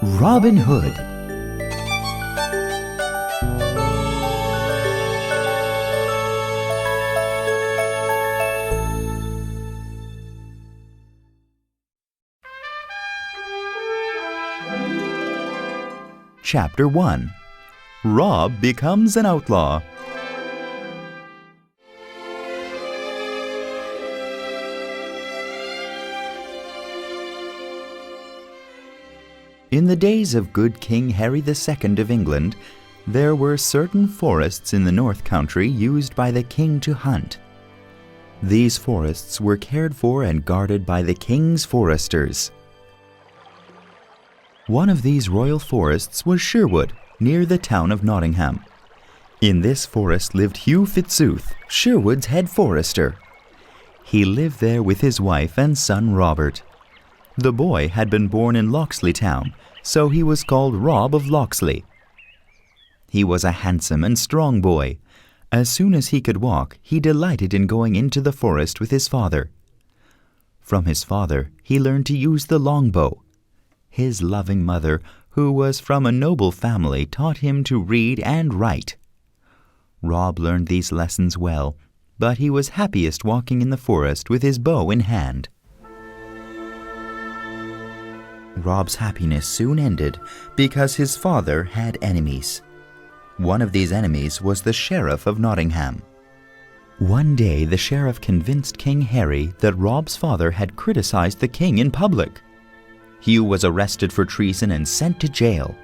Robin Hood. Chapter 1. Rob becomes an outlaw. In the days of good King Harry II of England, there were certain forests in the North Country used by the king to hunt. These forests were cared for and guarded by the king's foresters. One of these royal forests was Sherwood, near the town of Nottingham. In this forest lived Hugh Fitzooth, Sherwood's head forester. He lived there with his wife and son Robert. The boy had been born in Locksley Town, so he was called Rob of Locksley. He was a handsome and strong boy. As soon as he could walk, he delighted in going into the forest with his father. From his father, he learned to use the longbow. His loving mother, who was from a noble family, taught him to read and write. Rob learned these lessons well, but he was happiest walking in the forest with his bow in hand. Rob's happiness soon ended because his father had enemies. One of these enemies was the Sheriff of Nottingham. One day the sheriff convinced King Harry that Rob's father had criticized the king in public. Hugh was arrested for treason and sent to jail.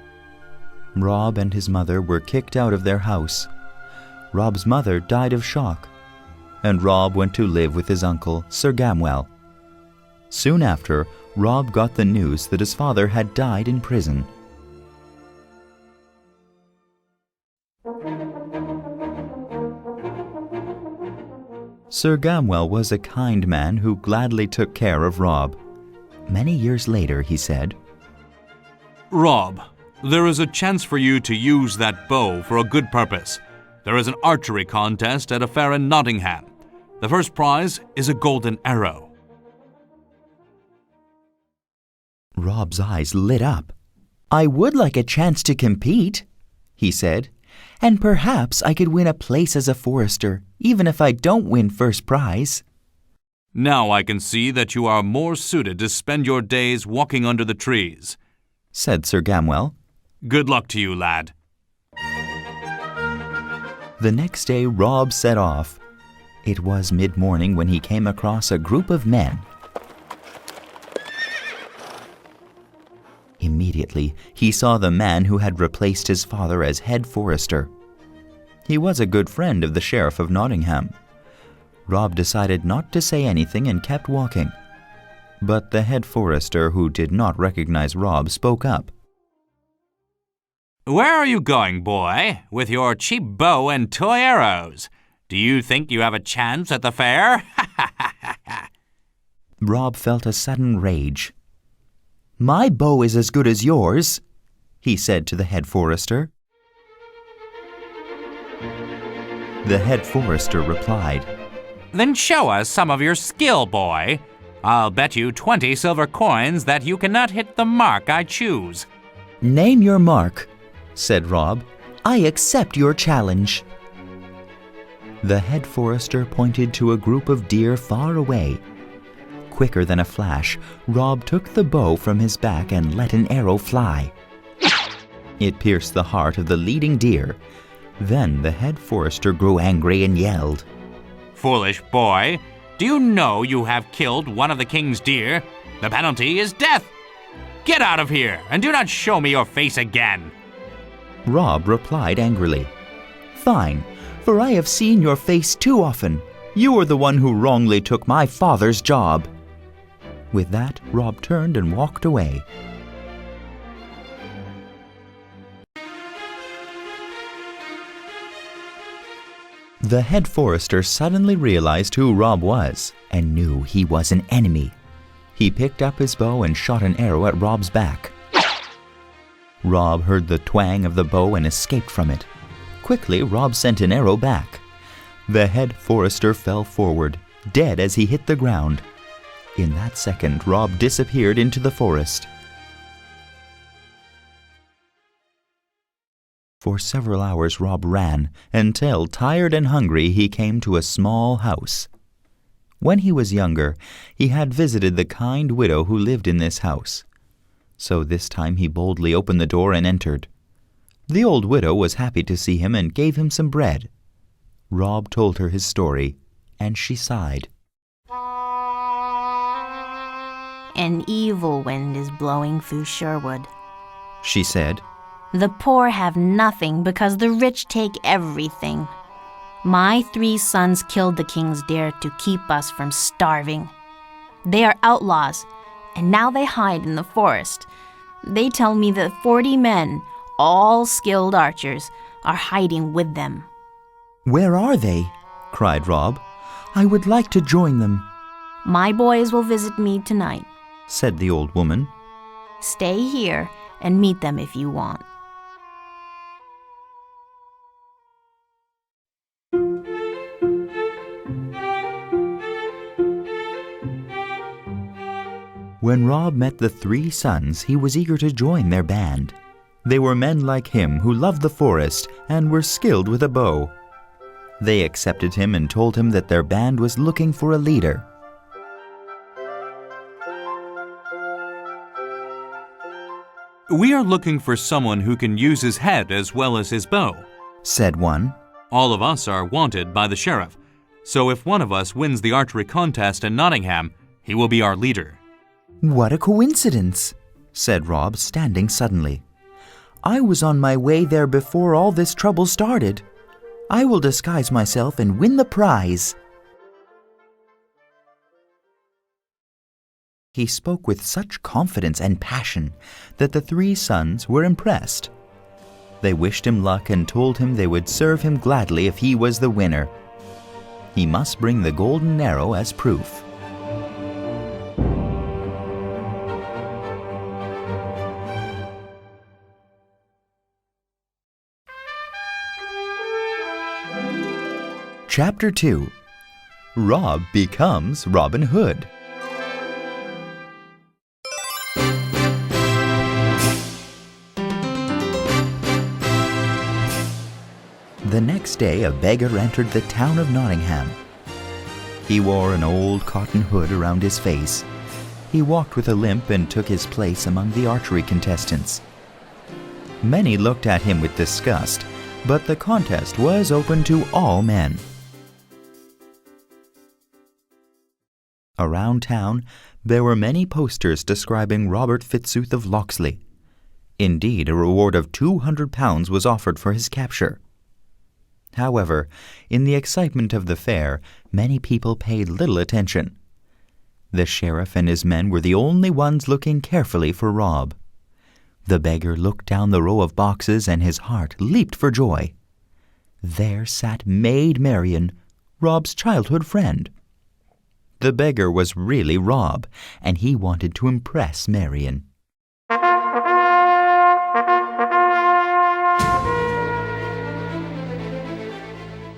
Rob and his mother were kicked out of their house. Rob's mother died of shock, and Rob went to live with his uncle, Sir Gamwell. Soon after, Rob got the news that his father had died in prison. Sir Gamwell was a kind man who gladly took care of Rob. Many years later, he said, "Rob, there is a chance for you to use that bow for a good purpose. There is an archery contest at a fair in Nottingham. The first prize is a golden arrow." Rob's eyes lit up. "I would like a chance to compete," he said, "and perhaps I could win a place as a forester, even if I don't win first prize." "Now I can see that you are more suited to spend your days walking under the trees," said Sir Gamwell. "Good luck to you, lad." The next day Rob set off. It was mid-morning when he came across a group of men. Immediately, he saw the man who had replaced his father as head forester. He was a good friend of the Sheriff of Nottingham. Rob decided not to say anything and kept walking. But the head forester, who did not recognize Rob, spoke up. "Where are you going, boy, with your cheap bow and toy arrows? Do you think you have a chance at the fair?" Rob felt a sudden rage. "My bow is as good as yours," he said to the head forester. The head forester replied, "Then show us some of your skill, boy. I'll bet you 20 silver coins that you cannot hit the mark I choose." "Name your mark," said Rob. "I accept your challenge." The head forester pointed to a group of deer far away. Quicker than a flash, Rob took the bow from his back and let an arrow fly. It pierced the heart of the leading deer. Then the head forester grew angry and yelled, "Foolish boy, do you know you have killed one of the king's deer? The penalty is death. Get out of here and do not show me your face again." Rob replied angrily, "Fine, for I have seen your face too often. You are the one who wrongly took my father's job." With that, Rob turned and walked away. The head forester suddenly realized who Rob was and knew he was an enemy. He picked up his bow and shot an arrow at Rob's back. Rob heard the twang of the bow and escaped from it. Quickly, Rob sent an arrow back. The head forester fell forward, dead as he hit the ground. In that second, Rob disappeared into the forest. For several hours Rob ran, until, tired and hungry, he came to a small house. When he was younger, he had visited the kind widow who lived in this house. So this time he boldly opened the door and entered. The old widow was happy to see him and gave him some bread. Rob told her his story, and she sighed. An evil wind is blowing through Sherwood, she said. The poor have nothing because the rich take everything. My 3 sons killed the king's deer to keep us from starving. They are outlaws, and now they hide in the forest. They tell me that 40 men, all skilled archers, are hiding with them. Where are they? Cried Rob. I would like to join them. My boys will visit me tonight, said the old woman. Stay here and meet them if you want. When Rob met the 3 sons, he was eager to join their band. They were men like him who loved the forest and were skilled with a bow. They accepted him and told him that their band was looking for a leader. We are looking for someone who can use his head as well as his bow, said one. All of us are wanted by the sheriff, so if one of us wins the archery contest in Nottingham, he will be our leader. What a coincidence, said Rob, standing suddenly. I was on my way there before all this trouble started. I will disguise myself and win the prize. He spoke with such confidence and passion that the 3 sons were impressed. They wished him luck and told him they would serve him gladly if he was the winner. He must bring the golden arrow as proof. Chapter 2. Rob becomes Robin Hood. The next day a beggar entered the town of Nottingham. He wore an old cotton hood around his face. He walked with a limp and took his place among the archery contestants. Many looked at him with disgust, but the contest was open to all men. Around town, there were many posters describing Robert Fitzooth of Locksley. Indeed, a reward of £200 was offered for his capture. However, in the excitement of the fair, many people paid little attention. The sheriff and his men were the only ones looking carefully for Rob. The beggar looked down the row of boxes and his heart leaped for joy. There sat Maid Marian, Rob's childhood friend. The beggar was really Rob, and he wanted to impress Marian.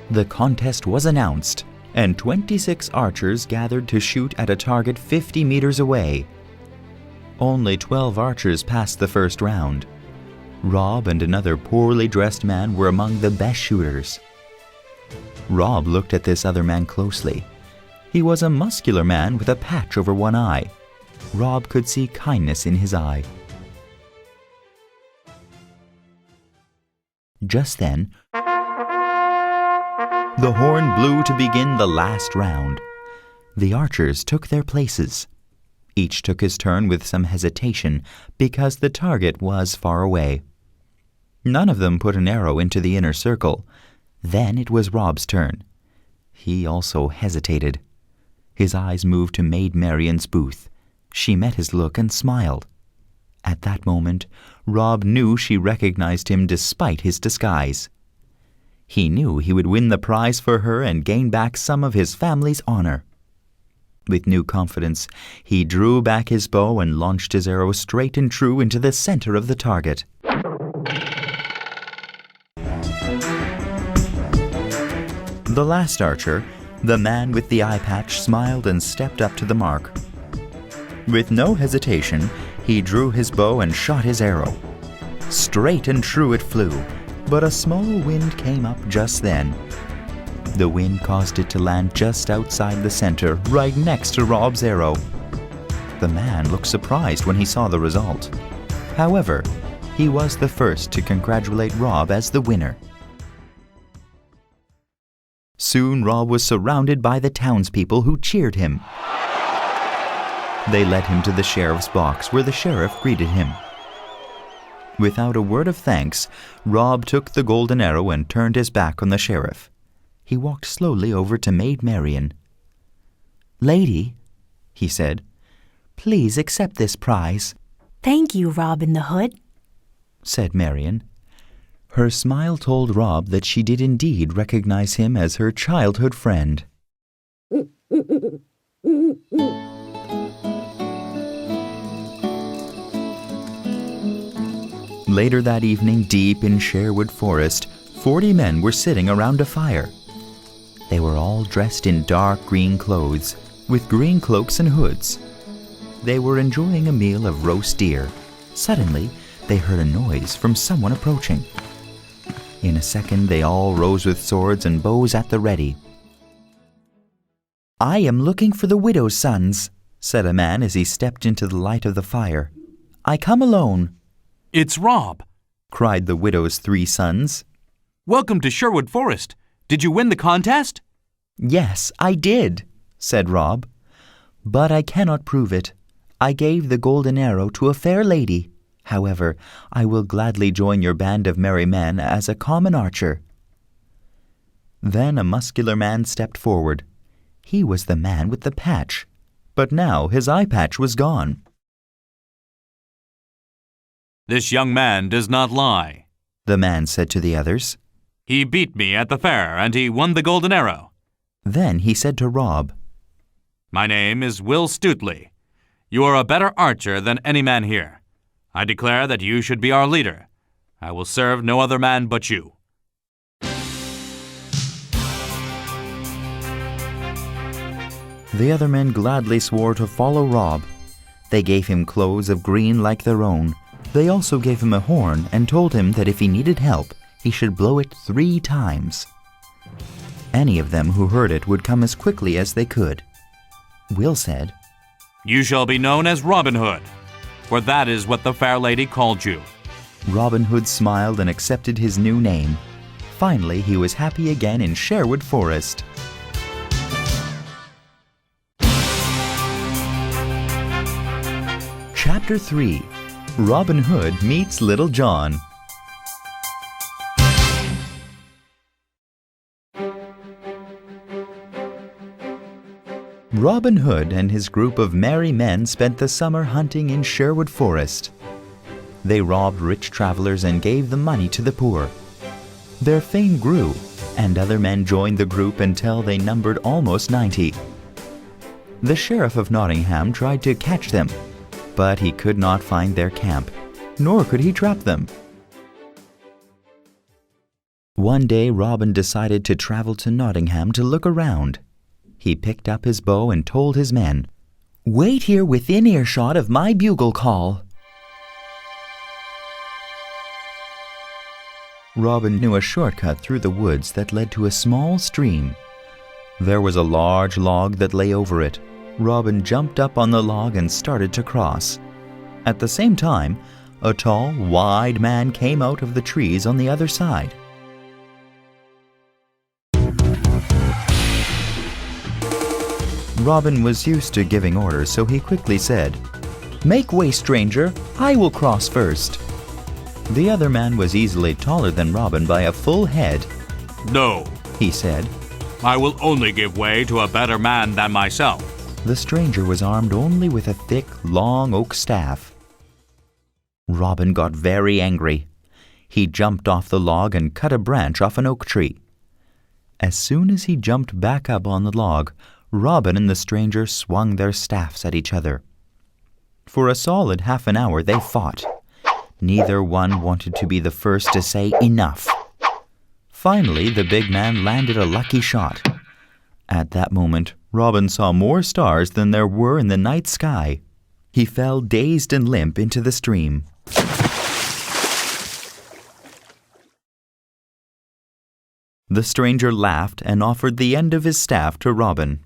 The contest was announced, and 26 archers gathered to shoot at a target 50 meters away. Only 12 archers passed the first round. Rob and another poorly dressed man were among the best shooters. Rob looked at this other man closely. He was a muscular man with a patch over one eye. Rob could see kindness in his eye. Just then, the horn blew to begin the last round. The archers took their places. Each took his turn with some hesitation because the target was far away. None of them put an arrow into the inner circle. Then it was Rob's turn. He also hesitated. His eyes moved to Maid Marian's booth. She met his look and smiled. At that moment, Rob knew she recognized him despite his disguise. He knew he would win the prize for her and gain back some of his family's honor. With new confidence, he drew back his bow and launched his arrow straight and true into the center of the target. The last archer, the man with the eye patch, smiled and stepped up to the mark. With no hesitation, he drew his bow and shot his arrow. Straight and true it flew. but a small wind came up just then. The wind caused it to land just outside the center, right next to Rob's arrow. The man looked surprised when he saw the result. However, he was the first to congratulate Rob as the winner. Soon Rob was surrounded by the townspeople who cheered him. They led him to the sheriff's box where the sheriff greeted him. Without a word of thanks, Rob took the golden arrow and turned his back on the sheriff. He walked slowly over to Maid Marian. "Lady," he said, "please accept this prize." Thank you, Robin the Hood, said Marian. Her smile told Rob that she did indeed recognize him as her childhood friend. Later that evening, deep in Sherwood Forest, 40 men were sitting around a fire. They were all dressed in dark green clothes, with green cloaks and hoods. They were enjoying a meal of roast deer. Suddenly, they heard a noise from someone approaching. In a second, they all rose with swords and bows at the ready. "I am looking for the widow's sons," said a man as he stepped into the light of the fire. "I come alone." It's Rob, cried the widow's 3 sons. Welcome to Sherwood Forest. Did you win the contest? "Yes, I did," said Rob. "But I cannot prove it. I gave the golden arrow to a fair lady. However, I will gladly join your band of merry men as a common archer." Then a muscular man stepped forward. He was the man with the patch, but now his eye patch was gone. This young man does not lie, the man said to the others. He beat me at the fair and he won the golden arrow. Then he said to Rob, My name is Will Stutely. You are a better archer than any man here. I declare that you should be our leader. I will serve no other man but you. The other men gladly swore to follow Rob. They gave him clothes of green like their own. They also gave him a horn and told him that if he needed help, he should blow it 3 times. Any of them who heard it would come as quickly as they could. Will said, You shall be known as Robin Hood, for that is what the fair lady called you. Robin Hood smiled and accepted his new name. Finally, he was happy again in Sherwood Forest. Chapter 3. Robin Hood meets Little John. Robin Hood and his group of merry men spent the summer hunting in Sherwood Forest. They robbed rich travelers and gave the money to the poor. Their fame grew, and other men joined the group until they numbered almost 90. The sheriff of Nottingham tried to catch them, but he could not find their camp, nor could he trap them. One day Robin decided to travel to Nottingham to look around. He picked up his bow and told his men, Wait here within earshot of my bugle call. Robin knew a shortcut through the woods that led to a small stream. There was a large log that lay over it. Robin jumped up on the log and started to cross. At the same time, a tall, wide man came out of the trees on the other side. Robin was used to giving orders, so he quickly said, Make way, stranger, I will cross first. The other man was easily taller than Robin by a full head. No, he said. I will only give way to a better man than myself. The stranger was armed only with a thick, long oak staff. Robin got very angry. He jumped off the log and cut a branch off an oak tree. As soon as he jumped back up on the log, Robin and the stranger swung their staffs at each other. For a solid half an hour they fought. Neither one wanted to be the first to say enough. Finally, the big man landed a lucky shot. At that moment, Robin saw more stars than there were in the night sky. He fell dazed and limp into the stream. The stranger laughed and offered the end of his staff to Robin.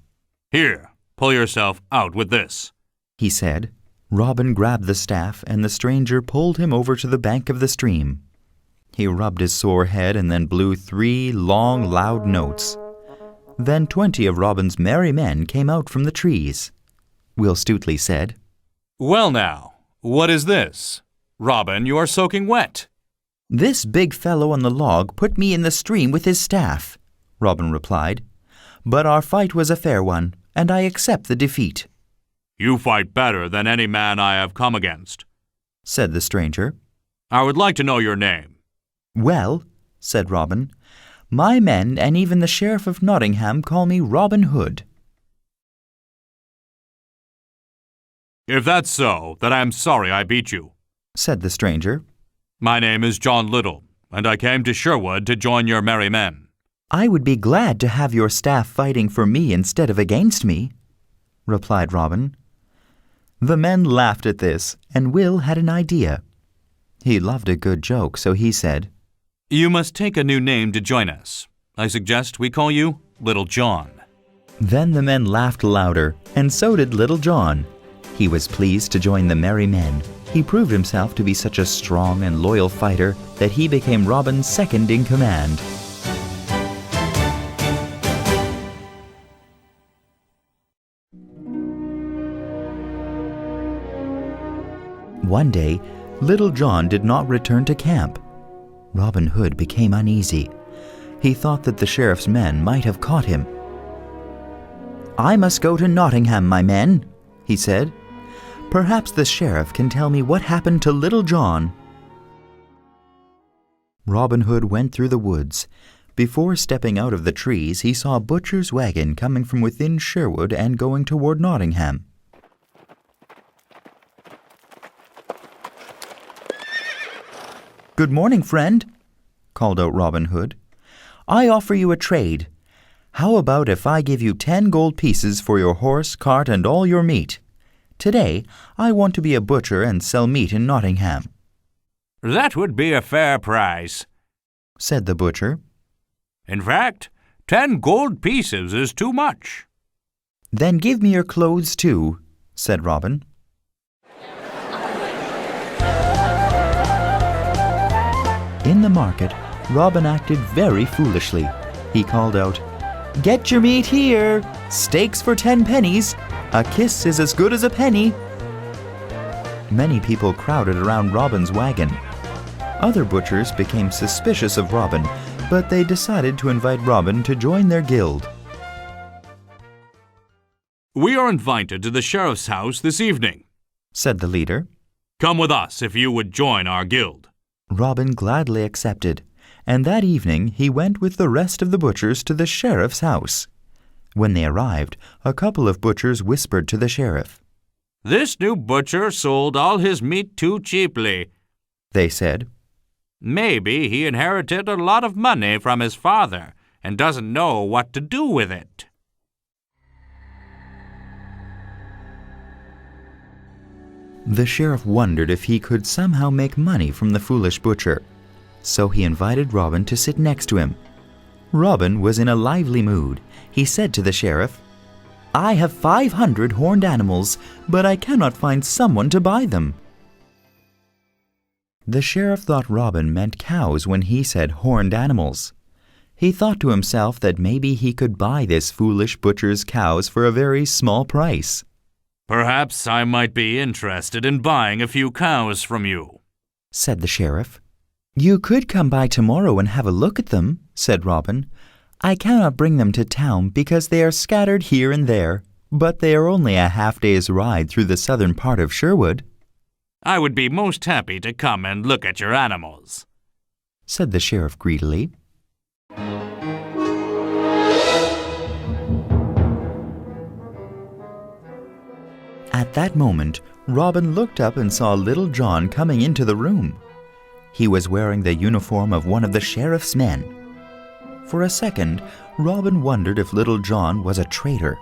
Here, pull yourself out with this, he said. Robin grabbed the staff, and the stranger pulled him over to the bank of the stream. He rubbed his sore head and then blew 3 long, loud notes. Then 20 of Robin's merry men came out from the trees. Will Stutely said, Well now, what is this? Robin, you are soaking wet. This big fellow on the log put me in the stream with his staff, Robin replied. But our fight was a fair one, and I accept the defeat. You fight better than any man I have come against, said the stranger. I would like to know your name. Well, said Robin, my men and even the Sheriff of Nottingham call me Robin Hood. If that's so, then I am sorry I beat you, said the stranger. My name is John Little, and I came to Sherwood to join your merry men. I would be glad to have your staff fighting for me instead of against me, replied Robin. The men laughed at this, and Will had an idea. He loved a good joke, so he said, You must take a new name to join us. I suggest we call you Little John. Then the men laughed louder, and so did Little John. He was pleased to join the merry men. He proved himself to be such a strong and loyal fighter that he became Robin's second in command. One day, Little John did not return to camp. Robin Hood became uneasy. He thought that the sheriff's men might have caught him. I must go to Nottingham, my men, he said. Perhaps the sheriff can tell me what happened to Little John. Robin Hood went through the woods. Before stepping out of the trees, he saw a butcher's wagon coming from within Sherwood and going toward Nottingham. Good morning, friend, called out Robin Hood. I offer you a trade. How about if I give you 10 gold pieces for your horse, cart, and all your meat? Today, I want to be a butcher and sell meat in Nottingham. That would be a fair price, said the butcher. In fact, 10 gold pieces is too much. Then give me your clothes too, said Robin. In the market, Robin acted very foolishly. He called out, Get your meat here! Steaks for 10 pennies! A kiss is as good as a penny! Many people crowded around Robin's wagon. Other butchers became suspicious of Robin, but they decided to invite Robin to join their guild. We are invited to the sheriff's house this evening, said the leader. Come with us if you would join our guild. Robin gladly accepted, and that evening he went with the rest of the butchers to the sheriff's house. When they arrived, a couple of butchers whispered to the sheriff. This new butcher sold all his meat too cheaply, they said. Maybe he inherited a lot of money from his father and doesn't know what to do with it. The sheriff wondered if he could somehow make money from the foolish butcher, so he invited Robin to sit next to him. Robin was in a lively mood. He said to the sheriff, I have 500 horned animals, but I cannot find someone to buy them. The sheriff thought Robin meant cows when he said horned animals. He thought to himself that maybe he could buy this foolish butcher's cows for a very small price. Perhaps I might be interested in buying a few cows from you, said the sheriff. You could come by tomorrow and have a look at them, said Robin. I cannot bring them to town because they are scattered here and there, but they are only a half-day's ride through the southern part of Sherwood. I would be most happy to come and look at your animals, said the sheriff greedily. At that moment, Robin looked up and saw Little John coming into the room. He was wearing the uniform of one of the sheriff's men. For a second, Robin wondered if Little John was a traitor.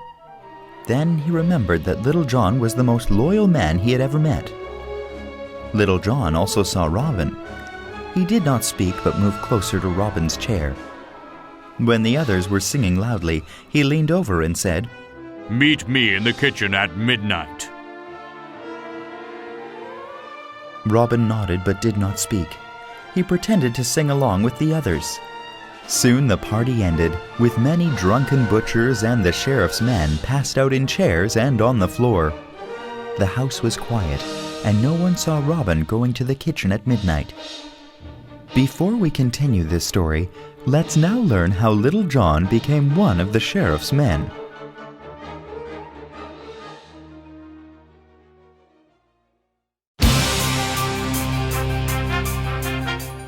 Then he remembered that Little John was the most loyal man he had ever met. Little John also saw Robin. He did not speak but moved closer to Robin's chair. When the others were singing loudly, he leaned over and said, "Meet me in the kitchen at midnight." Robin nodded but did not speak. He pretended to sing along with the others. Soon the party ended, with many drunken butchers and the sheriff's men passed out in chairs and on the floor. The house was quiet, and no one saw Robin going to the kitchen at midnight. Before we continue this story, let's now learn how Little John became one of the sheriff's men.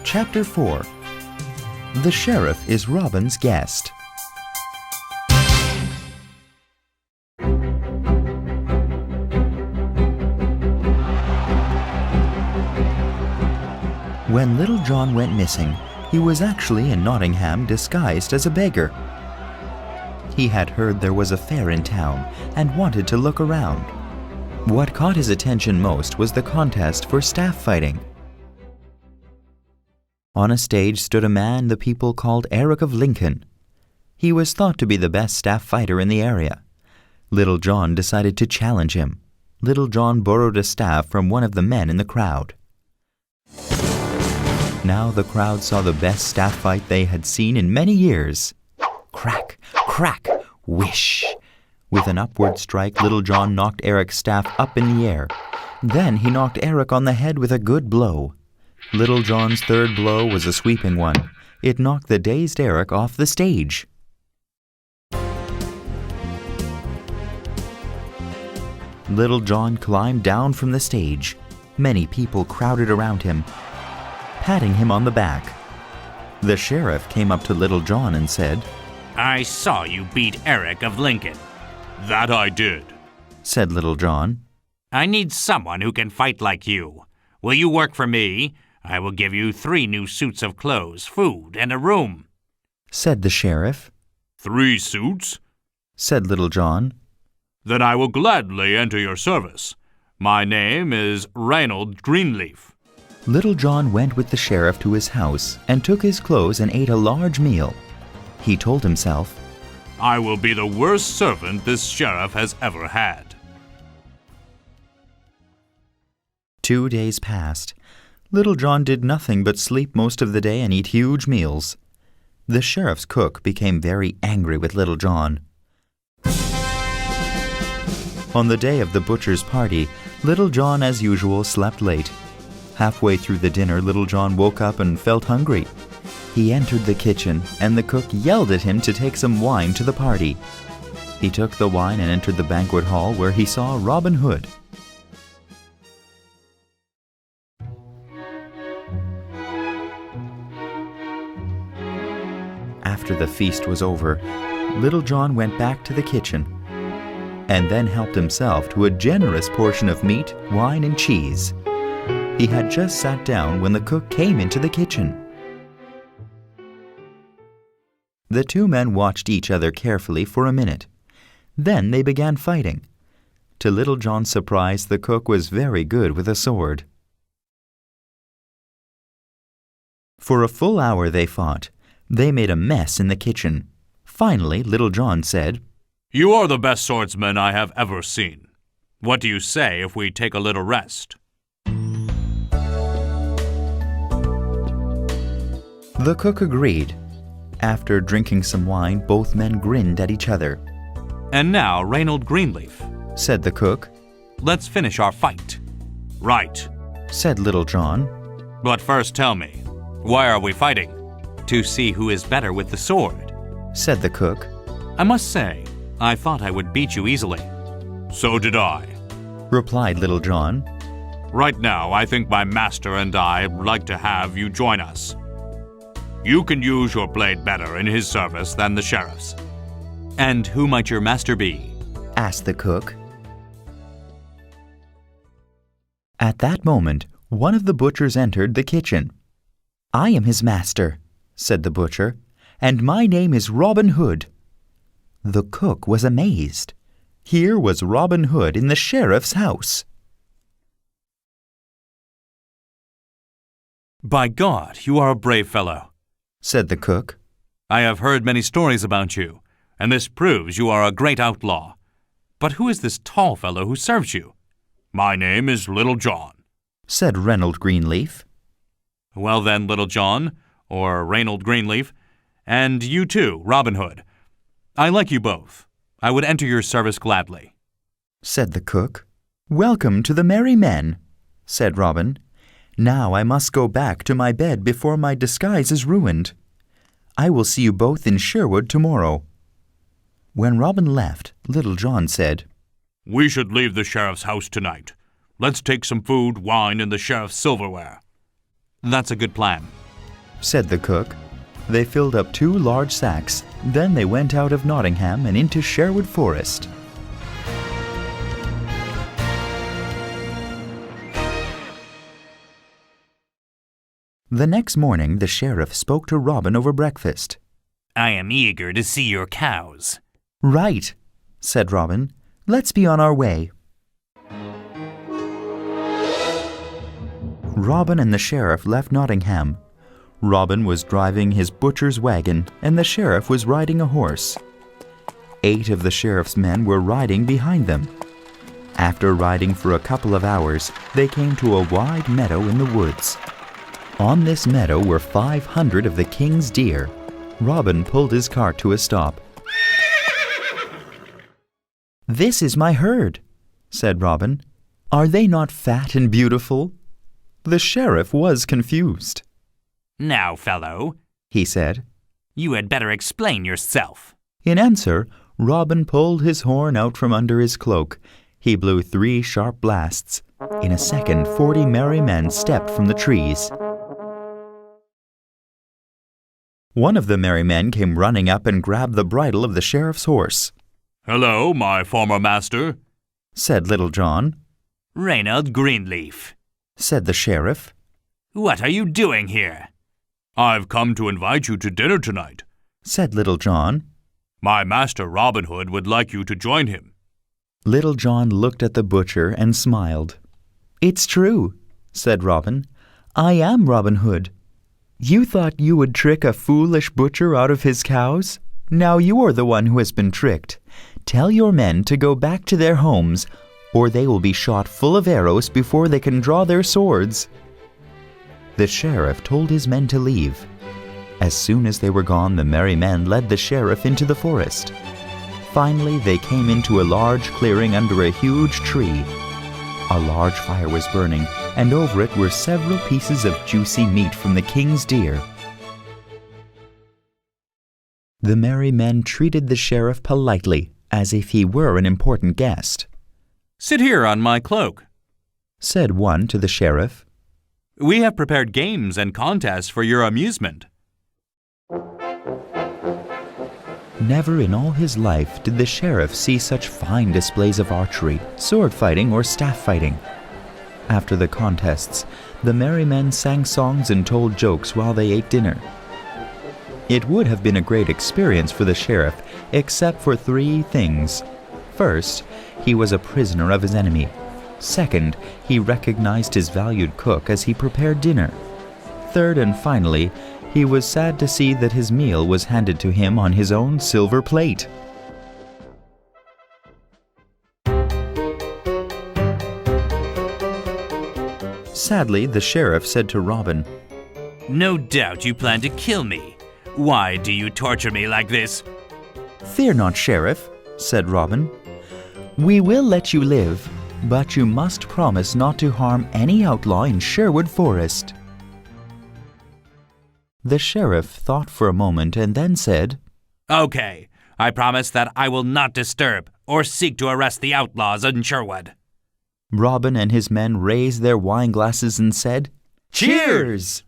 Chapter 4. The Sheriff is Robin's guest. When Little John went missing, he was actually in Nottingham disguised as a beggar. He had heard there was a fair in town and wanted to look around. What caught his attention most was the contest for staff fighting. On a stage stood a man the people called Eric of Lincoln. He was thought to be the best staff fighter in the area. Little John decided to challenge him. Little John borrowed a staff from one of the men in the crowd. Now the crowd saw the best staff fight they had seen in many years. Crack, crack, whish! With an upward strike, Little John knocked Eric's staff up in the air. Then he knocked Eric on the head with a good blow. Little John's third blow was a sweeping one. It knocked the dazed Eric off the stage. Little John climbed down from the stage. Many people crowded around him, patting him on the back. The sheriff came up to Little John and said, "I saw you beat Eric of Lincoln." "That I did," said Little John. "I need someone who can fight like you. Will you work for me? I will give you 3 new suits of clothes, food, and a room," said the sheriff. "3 suits?" said Little John. "Then I will gladly enter your service. My name is Reynold Greenleaf." Little John went with the sheriff to his house and took his clothes and ate a large meal. He told himself, "I will be the worst servant this sheriff has ever had." 2 days passed. Little John did nothing but sleep most of the day and eat huge meals. The sheriff's cook became very angry with Little John. On the day of the butcher's party, Little John, as usual, slept late. Halfway through the dinner, Little John woke up and felt hungry. He entered the kitchen, and the cook yelled at him to take some wine to the party. He took the wine and entered the banquet hall, where he saw Robin Hood. After the feast was over, Little John went back to the kitchen and then helped himself to a generous portion of meat, wine, and cheese. He had just sat down when the cook came into the kitchen. The 2 men watched each other carefully for a minute. Then they began fighting. To Little John's surprise, the cook was very good with a sword. For a full hour they fought. They made a mess in the kitchen. Finally, Little John said, "You are the best swordsman I have ever seen. What do you say if we take a little rest?" The cook agreed. After drinking some wine, both men grinned at each other. "And now, Reynold Greenleaf," said the cook. "let's finish our fight." "Right," said Little John. "But first tell me, why are we fighting?" "To see who is better with the sword," said the cook. "I must say, I thought I would beat you easily." "So did I," replied Little John. "Right now, I think my master and I would like to have you join us. You can use your blade better in his service than the sheriff's." "And who might your master be?" asked the cook. At that moment, one of the butchers entered the kitchen. "I am his master," said the butcher, "and my name is Robin Hood." The cook was amazed. Here was Robin Hood in the sheriff's house. "By God, you are a brave fellow," said the cook. I have heard many stories about you, and this proves you are a great outlaw. But who is this tall fellow who serves you?" "My name is Little John," said Reynold Greenleaf. "Well then, Little John, or Reynold Greenleaf, and you too, Robin Hood. I like you both. I would enter your service gladly," said the cook. "Welcome to the merry men," said Robin. "Now I must go back to my bed before my disguise is ruined. I will see you both in Sherwood tomorrow." When Robin left, Little John said, "We should leave the sheriff's house tonight. Let's take some food, wine, and the sheriff's silverware." "That's a good plan," said the cook. They filled up 2 large sacks. Then they went out of Nottingham and into Sherwood Forest. The next morning, the sheriff spoke to Robin over breakfast. "I am eager to see your cows." "Right," said Robin. "Let's be on our way." Robin and the sheriff left Nottingham. Robin was driving his butcher's wagon, and the sheriff was riding a horse. 8 of the sheriff's men were riding behind them. After riding for a couple of hours, they came to a wide meadow in the woods. On this meadow were 500 of the king's deer. Robin pulled his cart to a stop. "This is my herd," said Robin. "Are they not fat and beautiful?" The sheriff was confused. "Now, fellow," he said, "you had better explain yourself." In answer, Robin pulled his horn out from under his cloak. He blew 3 sharp blasts. In a second, 40 merry men stepped from the trees. One of the merry men came running up and grabbed the bridle of the sheriff's horse. "Hello, my former master," said Little John. "Reynold Greenleaf," said the sheriff. "What are you doing here?" "I've come to invite you to dinner tonight," said Little John. "My master Robin Hood would like you to join him." Little John looked at the butcher and smiled. "It's true," said Robin. "I am Robin Hood. You thought you would trick a foolish butcher out of his cows? Now you are the one who has been tricked. Tell your men to go back to their homes, or they will be shot full of arrows before they can draw their swords." The sheriff told his men to leave. As soon as they were gone, the merry men led the sheriff into the forest. Finally, they came into a large clearing under a huge tree. A large fire was burning, and over it were several pieces of juicy meat from the king's deer. The merry men treated the sheriff politely, as if he were an important guest. "Sit here on my cloak," said one to the sheriff. "We have prepared games and contests for your amusement." Never in all his life did the sheriff see such fine displays of archery, sword fighting, or staff fighting. After the contests, the merry men sang songs and told jokes while they ate dinner. It would have been a great experience for the sheriff, except for 3 things. First, he was a prisoner of his enemy. Second, he recognized his valued cook as he prepared dinner. Third and finally, he was sad to see that his meal was handed to him on his own silver plate. Sadly, the sheriff said to Robin, "No doubt you plan to kill me. Why do you torture me like this?" "Fear not, Sheriff," said Robin. "We will let you live, but you must promise not to harm any outlaw in Sherwood Forest." The sheriff thought for a moment and then said, "Okay, I promise that I will not disturb or seek to arrest the outlaws in Sherwood." Robin and his men raised their wine glasses and said, "Cheers!"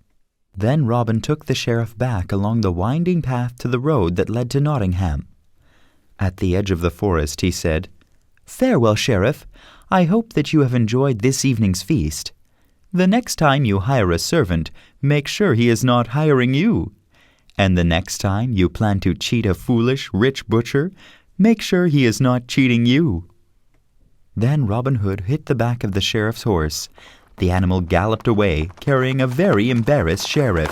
Then Robin took the sheriff back along the winding path to the road that led to Nottingham. At the edge of the forest he said, "Farewell, Sheriff. I hope that you have enjoyed this evening's feast. The next time you hire a servant, make sure he is not hiring you. And the next time you plan to cheat a foolish, rich butcher, make sure he is not cheating you." Then Robin Hood hit the back of the sheriff's horse. The animal galloped away, carrying a very embarrassed sheriff.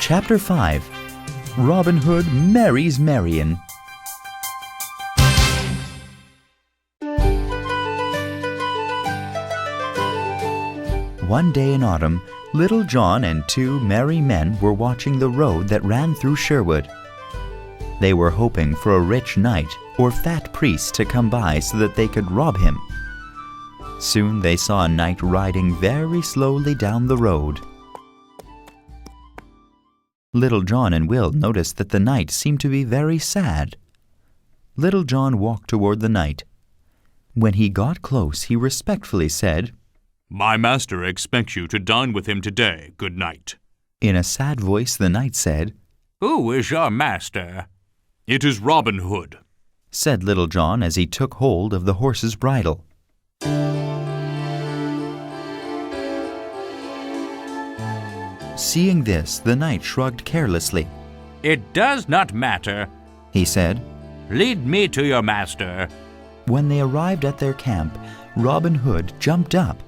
Chapter 5. Robin Hood Marries Marian. One day in autumn, Little John and two merry men were watching the road that ran through Sherwood. They were hoping for a rich knight or fat priest to come by so that they could rob him. Soon they saw a knight riding very slowly down the road. Little John and Will noticed that the knight seemed to be very sad. Little John walked toward the knight. When he got close, he respectfully said, "My master expects you to dine with him today, good knight." In a sad voice, the knight said, "Who is your master?" "It is Robin Hood," said Little John as he took hold of the horse's bridle. Seeing this, the knight shrugged carelessly. "It does not matter," he said. "Lead me to your master." When they arrived at their camp, Robin Hood jumped up.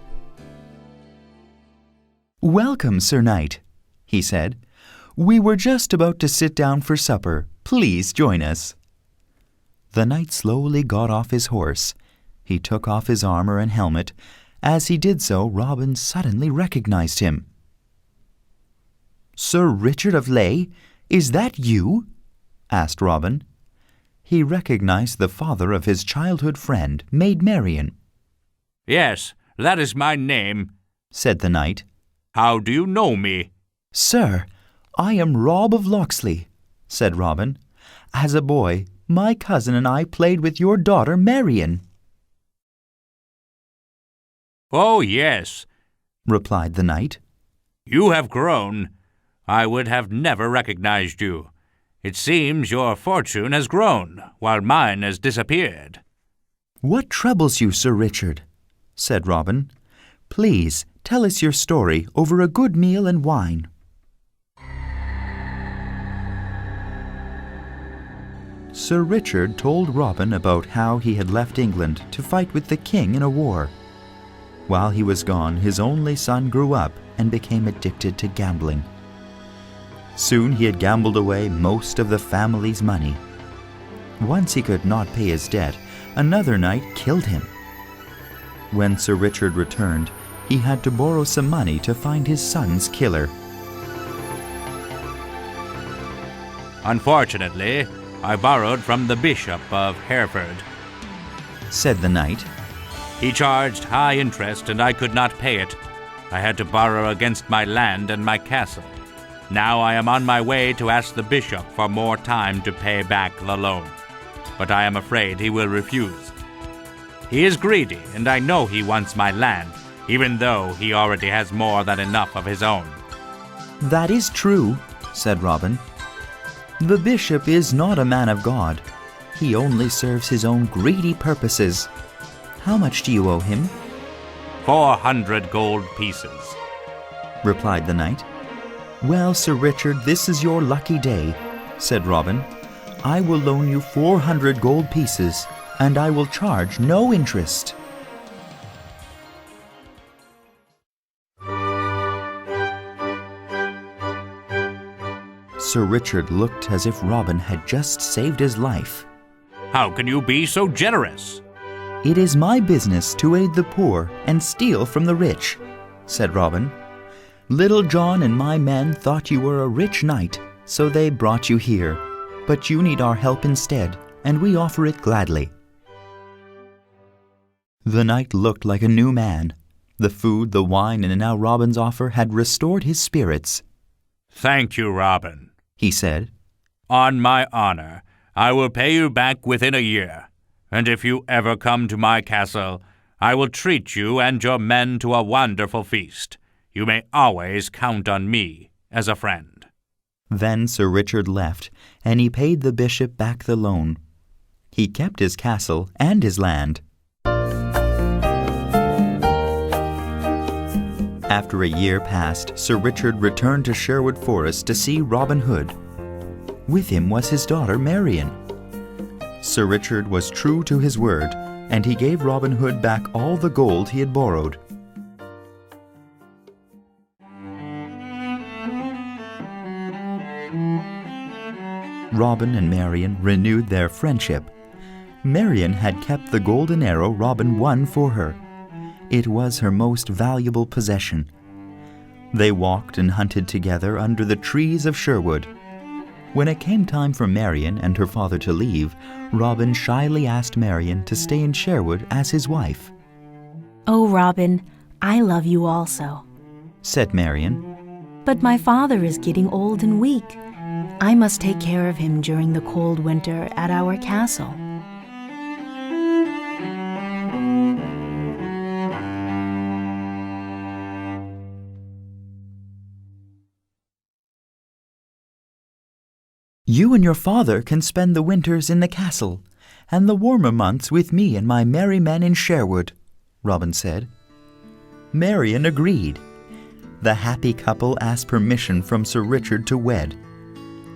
"Welcome, Sir Knight," he said. "We were just about to sit down for supper. Please join us." The knight slowly got off his horse. He took off his armor and helmet. As he did so, Robin suddenly recognized him. "Sir Richard of Ley, is that you?" asked Robin. He recognized the father of his childhood friend, Maid Marian. "Yes, that is my name," said the knight. "How do you know me?" "Sir, I am Rob of Locksley," said Robin. "As a boy, my cousin and I played with your daughter Marian." "Oh, yes," replied the knight. "You have grown. I would have never recognized you. It seems your fortune has grown, while mine has disappeared." "What troubles you, Sir Richard?" said Robin. "Please tell us your story over a good meal and wine." Sir Richard told Robin about how he had left England to fight with the king in a war. While he was gone, his only son grew up and became addicted to gambling. Soon he had gambled away most of the family's money. Once he could not pay his debt, another knight killed him. When Sir Richard returned, he had to borrow some money to find his son's killer. "Unfortunately, I borrowed from the Bishop of Hereford," said the knight. "He charged high interest and I could not pay it. I had to borrow against my land and my castle. Now I am on my way to ask the bishop for more time to pay back the loan, but I am afraid he will refuse. He is greedy, and I know he wants my land, even though he already has more than enough of his own." "That is true," said Robin. "The bishop is not a man of God. He only serves his own greedy purposes. How much do you owe him?" 400 gold pieces," replied the knight. "Well, Sir Richard, this is your lucky day," said Robin. "I will loan you 400 gold pieces, and I will charge no interest." Sir Richard looked as if Robin had just saved his life. "How can you be so generous?" "It is my business to aid the poor and steal from the rich," said Robin. "Little John and my men thought you were a rich knight, so they brought you here. But you need our help instead, and we offer it gladly." The knight looked like a new man. The food, the wine, and now Robin's offer had restored his spirits. "Thank you, Robin," he said. "On my honor, I will pay you back within a year, and if you ever come to my castle, I will treat you and your men to a wonderful feast. You may always count on me as a friend." Then Sir Richard left, and he paid the bishop back the loan. He kept his castle and his land. After a year passed, Sir Richard returned to Sherwood Forest to see Robin Hood. With him was his daughter Marian. Sir Richard was true to his word, and he gave Robin Hood back all the gold he had borrowed. Robin and Marian renewed their friendship. Marian had kept the golden arrow Robin won for her. It was her most valuable possession. They walked and hunted together under the trees of Sherwood. When it came time for Marian and her father to leave, Robin shyly asked Marian to stay in Sherwood as his wife. "Oh, Robin, I love you also," said Marian. "but my father is getting old and weak. I must take care of him during the cold winter at our castle." "You and your father can spend the winters in the castle, and the warmer months with me and my merry men in Sherwood," Robin said. Marian agreed. The happy couple asked permission from Sir Richard to wed.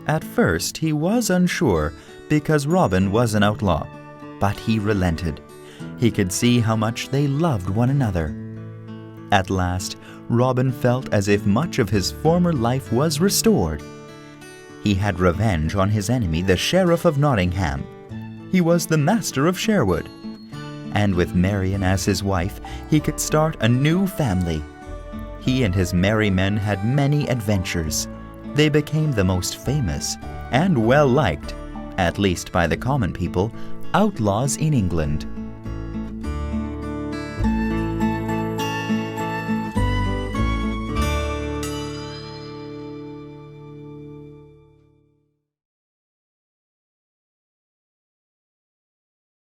At first he was unsure because Robin was an outlaw, but he relented. He could see how much they loved one another. At last, Robin felt as if much of his former life was restored. He had revenge on his enemy, the Sheriff of Nottingham. He was the master of Sherwood. And with Marian as his wife, he could start a new family. He and his merry men had many adventures. They became the most famous and well-liked, at least by the common people, outlaws in England.